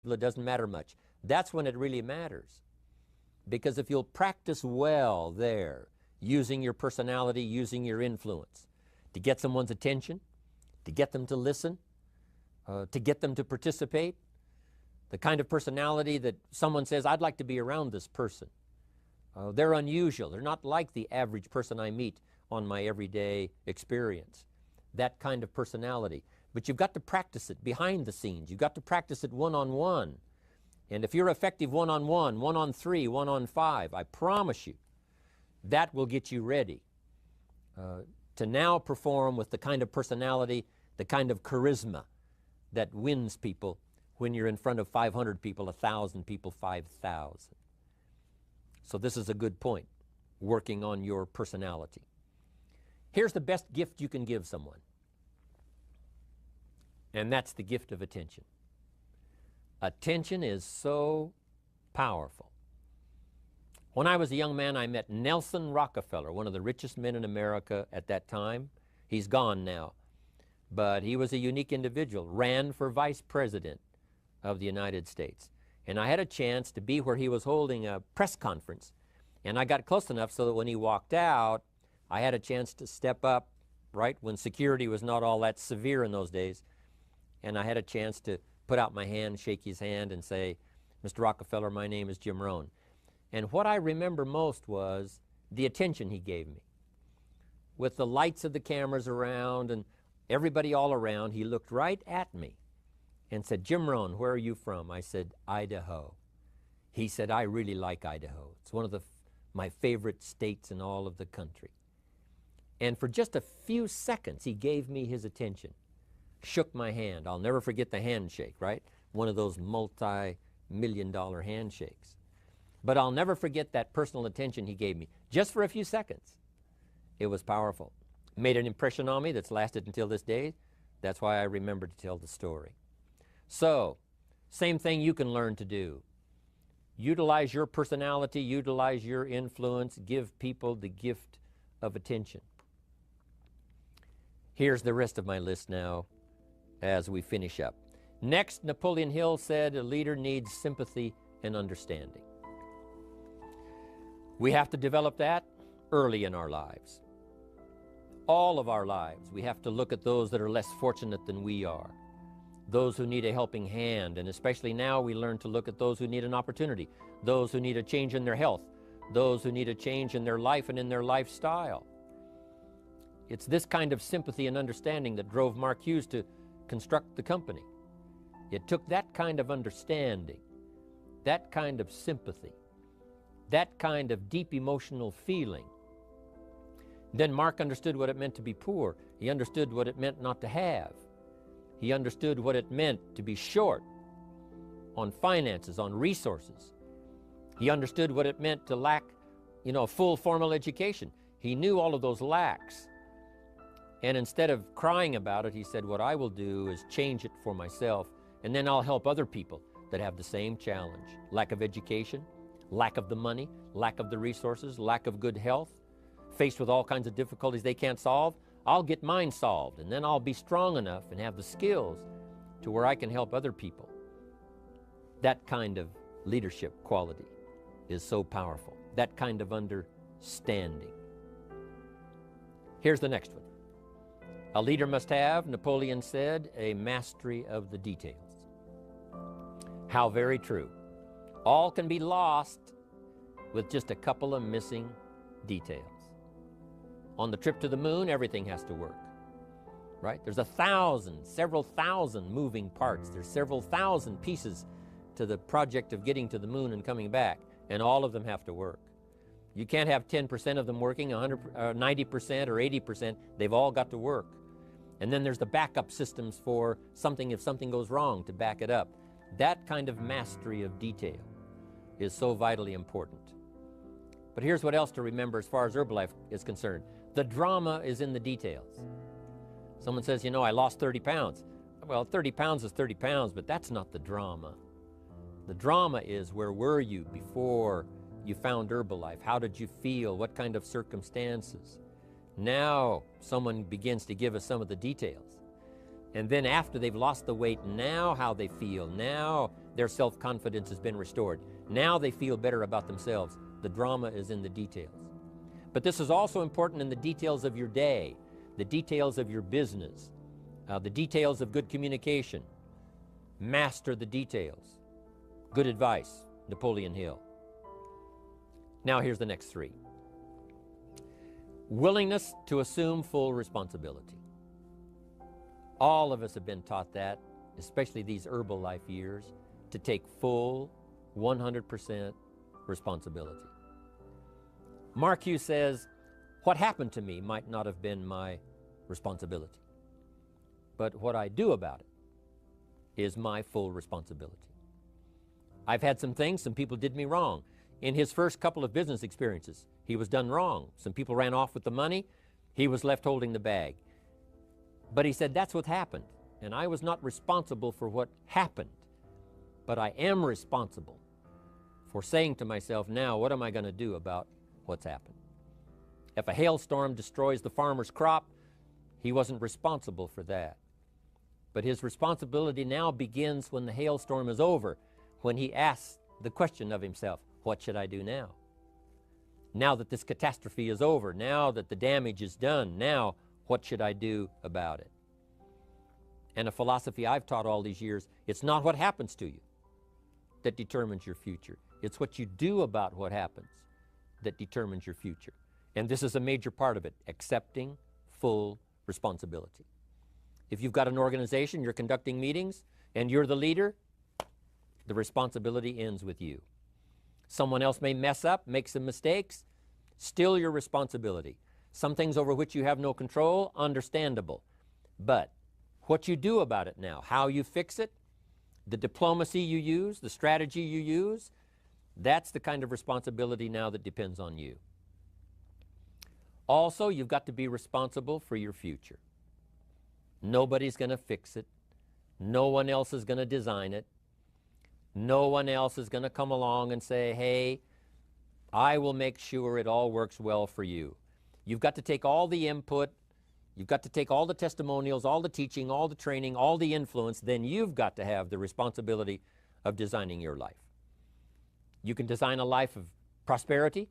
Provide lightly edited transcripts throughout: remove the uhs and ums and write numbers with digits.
it doesn't matter much. That's when it really matters. Because if you'll practice well there, using your personality, using your influence, to get someone's attention, to get them to listen, to get them to participate, the kind of personality that someone says, I'd like to be around this person. They're unusual. They're not like the average person I meet on my everyday experience. That kind of personality. But you've got to practice it behind the scenes. You've got to practice it one-on-one. And if you're effective one-on-one, one-on-three, one-on-five, I promise you, that will get you ready to now perform with the kind of personality, the kind of charisma that wins people when you're in front of 500 people, 1,000 people, 5,000. So this is a good point, working on your personality. Here's the best gift you can give someone, and that's the gift of attention. Attention is so powerful. When I was a young man, I met Nelson Rockefeller, one of the richest men in America at that time. He's gone now, but he was a unique individual, ran for vice president of the United States. And I had a chance to be where he was holding a press conference. And I got close enough so that when he walked out, I had a chance to step up, right, when security was not all that severe in those days. And I had a chance to put out my hand, shake his hand, and say, Mr. Rockefeller, my name is Jim Rohn. And what I remember most was the attention he gave me. With the lights of the cameras around and everybody all around, he looked right at me and said, Jim Rohn, where are you from? I said, Idaho. He said, I really like Idaho. It's one of my favorite states in all of the country. And for just a few seconds, he gave me his attention, shook my hand. I'll never forget the handshake, right? One of those multi-million-dollar handshakes. But I'll never forget that personal attention he gave me, just for a few seconds. It was powerful. Made an impression on me that's lasted until this day. That's why I remember to tell the story. So, same thing you can learn to do. Utilize your personality, utilize your influence, give people the gift of attention. Here's the rest of my list now as we finish up. Next, Napoleon Hill said a leader needs sympathy and understanding. We have to develop that early in our lives. All of our lives, we have to look at those that are less fortunate than we are. Those who need a helping hand, and especially now we learn to look at those who need an opportunity, those who need a change in their health, those who need a change in their life and in their lifestyle. It's this kind of sympathy and understanding that drove Mark Hughes to construct the company. It took that kind of understanding, that kind of sympathy, that kind of deep emotional feeling. Then Mark understood what it meant to be poor. He understood what it meant not to have. He understood what it meant to be short on finances, on resources. He understood what it meant to lack, full formal education. He knew all of those lacks. And instead of crying about it, he said, what I will do is change it for myself, and then I'll help other people that have the same challenge. Lack of education, lack of the money, lack of the resources, lack of good health, faced with all kinds of difficulties they can't solve. I'll get mine solved, and then I'll be strong enough and have the skills to where I can help other people. That kind of leadership quality is so powerful. That kind of understanding. Here's the next one. A leader must have, Napoleon said, a mastery of the details. How very true. All can be lost with just a couple of missing details. On the trip to the moon, everything has to work, right? There's several thousand moving parts. There's several thousand pieces to the project of getting to the moon and coming back, and all of them have to work. You can't have 10% of them working, 90% or 80%. They've all got to work. And then there's the backup systems for something if something goes wrong to back it up. That kind of mastery of detail is so vitally important. But here's what else to remember as far as Herbalife is concerned. The drama is in the details. Someone says, I lost 30 pounds. Well, 30 pounds is 30 pounds, but that's not the drama. The drama is, where were you before you found Herbalife? How did you feel? What kind of circumstances? Now someone begins to give us some of the details. And then after they've lost the weight, now how they feel, now Their self-confidence has been restored. Now they feel better about themselves. The drama is in the details. But this is also important in the details of your day, the details of your business, the details of good communication. Master the details. Good advice, Napoleon Hill. Now here's the next three. Willingness to assume full responsibility. All of us have been taught that, especially these Herbalife years, to take full 100% responsibility. Mark Hughes says, what happened to me might not have been my responsibility, but what I do about it is my full responsibility. I've had some things, some people did me wrong. In his first couple of business experiences, he was done wrong. Some people ran off with the money. He was left holding the bag. But he said, that's what happened. And I was not responsible for what happened. But I am responsible for saying to myself, now, what am I going to do about what's happened? If a hailstorm destroys the farmer's crop, he wasn't responsible for that. But his responsibility now begins when the hailstorm is over, when he asks the question of himself, what should I do now? Now that this catastrophe is over, now that the damage is done, now what should I do about it? And a philosophy I've taught all these years, it's not what happens to you that determines your future. It's what you do about what happens that determines your future. And this is a major part of it, accepting full responsibility. If you've got an organization, you're conducting meetings, and you're the leader, the responsibility ends with you. Someone else may mess up, make some mistakes, still your responsibility. Some things over which you have no control, understandable. But what you do about it now, how you fix it, the diplomacy you use, the strategy you use, that's the kind of responsibility now that depends on you. Also, you've got to be responsible for your future. Nobody's going to fix it. No one else is going to design it. No one else is going to come along and say, hey, I will make sure it all works well for you. You've got to take all the input. You've got to take all the testimonials, all the teaching, all the training, all the influence. Then you've got to have the responsibility of designing your life. You can design a life of prosperity,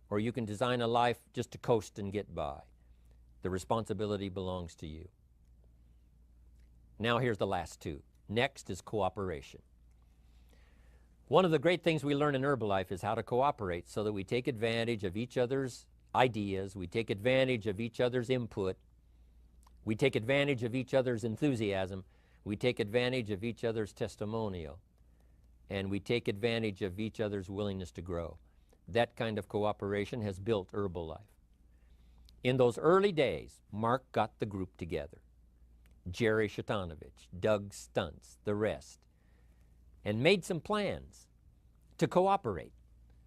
or you can design a life just to coast and get by. The responsibility belongs to you. Now here's the last two. Next is cooperation. One of the great things we learn in Herbalife is how to cooperate so that we take advantage of each other's ideas, we take advantage of each other's input, we take advantage of each other's enthusiasm, we take advantage of each other's testimonial, and we take advantage of each other's willingness to grow. That kind of cooperation has built Herbalife. In those early days, Mark got the group together. Jerry Shatanovich, Doug Stuntz, the rest, and made some plans to cooperate.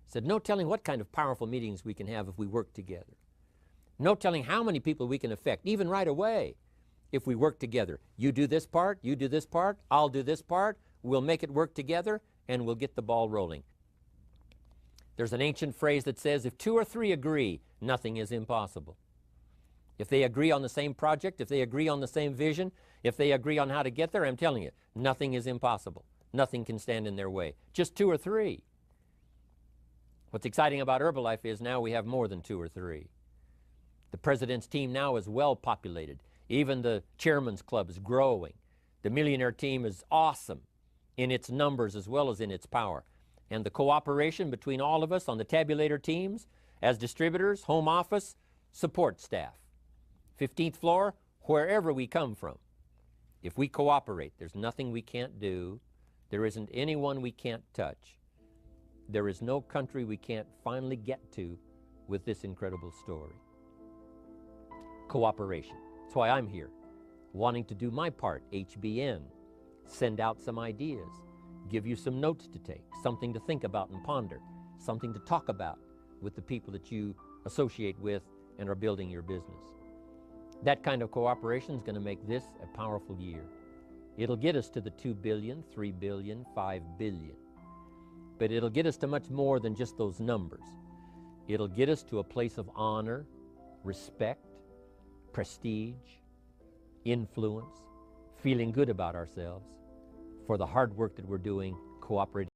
Said, no telling what kind of powerful meetings we can have if we work together. No telling how many people we can affect, even right away, if we work together. You do this part, you do this part, I'll do this part, we'll make it work together, and we'll get the ball rolling. There's an ancient phrase that says, if two or three agree, nothing is impossible. If they agree on the same project, if they agree on the same vision, if they agree on how to get there, I'm telling you, nothing is impossible. Nothing can stand in their way. Just two or three. What's exciting about Herbalife is now we have more than two or three. The president's team now is well populated. Even the chairman's club is growing. The millionaire team is awesome in its numbers as well as in its power. And the cooperation between all of us on the tabulator teams, as distributors, home office, support staff, 15th floor, wherever we come from. If we cooperate, there's nothing we can't do. There isn't anyone we can't touch. There is no country we can't finally get to with this incredible story. Cooperation. That's why I'm here, wanting to do my part, HBN, send out some ideas, give you some notes to take, something to think about and ponder, something to talk about with the people that you associate with and are building your business. That kind of cooperation is going to make this a powerful year. It'll get us to the 2 billion, 3 billion, 5 billion. But it'll get us to much more than just those numbers. It'll get us to a place of honor, respect, prestige, influence, feeling good about ourselves for the hard work that we're doing cooperating.